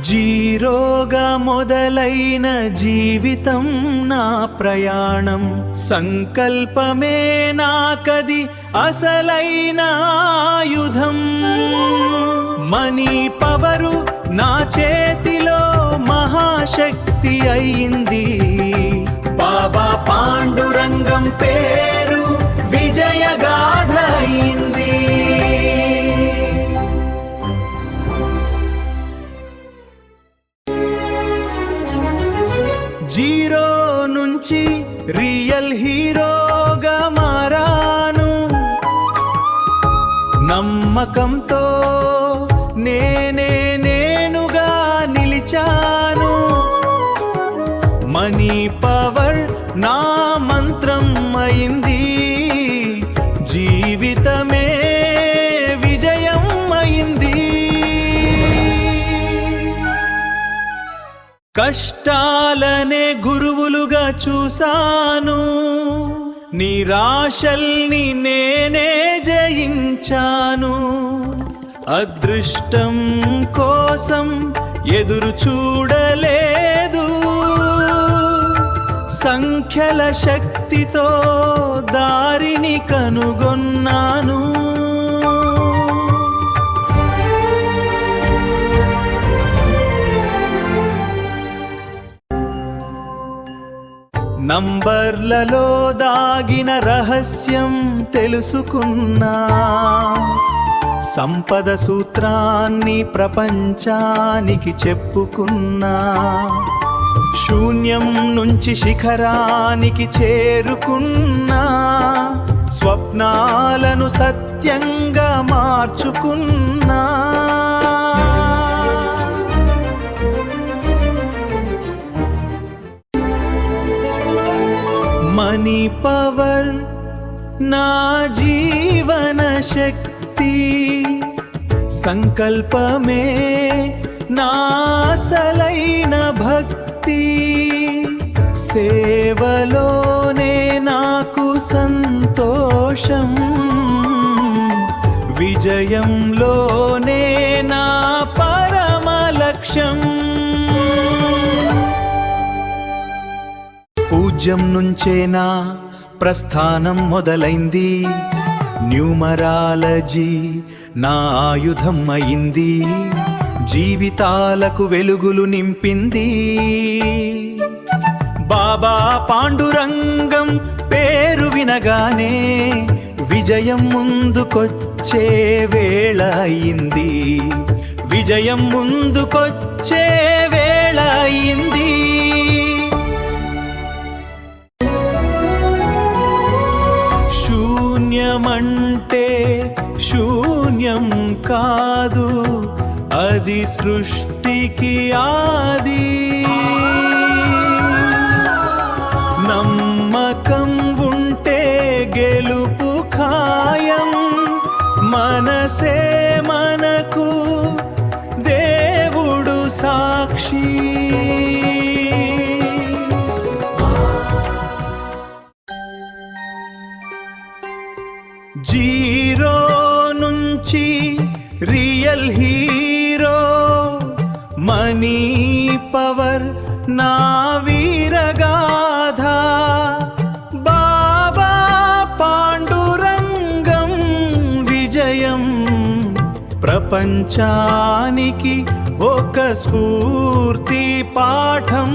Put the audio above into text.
జీరోగా మొదలైన జీవితం నా ప్రయాణం, సంకల్పమే నాకది అసలైన ఆయుధం. మనీ పవరు నా చేతిలో మహాశక్తి అయింది, బాబా పాండురంగం పేరు విజయగాథ అయింది. జీరో నుంచి రియల్ హీరోగా మారాను, నమ్మకంతో నేనుగా నిలిచాను. మనీ పవర్ నా మంత్రం అయింది, జీవితమే విజయం అయింది. కష్టాలనే గురువులుగా చూశాను, నిరాశల్ని నేనే జయించాను. అదృష్టం కోసం ఎదురు చూడలేదు, సంఖ్యల శక్తితో దారిని కనుగొన్నాను. నంబర్లలో దాగిన రహస్యం తెలుసుకున్నా, సంపద సూత్రాన్ని ప్రపంచానికి చెప్పుకున్నా. శూన్యం నుంచి శిఖరానికి చేరుకున్నా, స్వప్నాలను సత్యంగా మార్చుకున్నా. మనీ పవర్ నా జీవన శక్తి, సంకల్పమే నా అసలైన భక్తి. సేవలోనే నాకు సంతోషం, విజయంలోనే నా పరమ లక్ష్యం. పూజ్యం నుంచే నా ప్రస్థానం మొదలైంది, న్యూమరాలజీ నా ఆయుధం అయింది. జీవితాలకు వెలుగులు నింపింది, బాబా పాండురంగం పేరు వినగానే విజయం ముందుకొచ్చే వేళ అయింది, విజయం ముందుకొచ్చే వేళ అయింది. శూన్యమంటే శూన్యం కాదు, అది సృష్టికి ఆది. నమ్మకం ఉంటే గెలుపు ఖాయం, మనసే మనకు దేవుడు సాక్షి. జీరో నుంచి రియల్ హీరో, మనీ పవర్ నా వీరగాథ. బాబా పాండురంగం విజయం, ప్రపంచానికి ఒక స్ఫూర్తి పాఠం.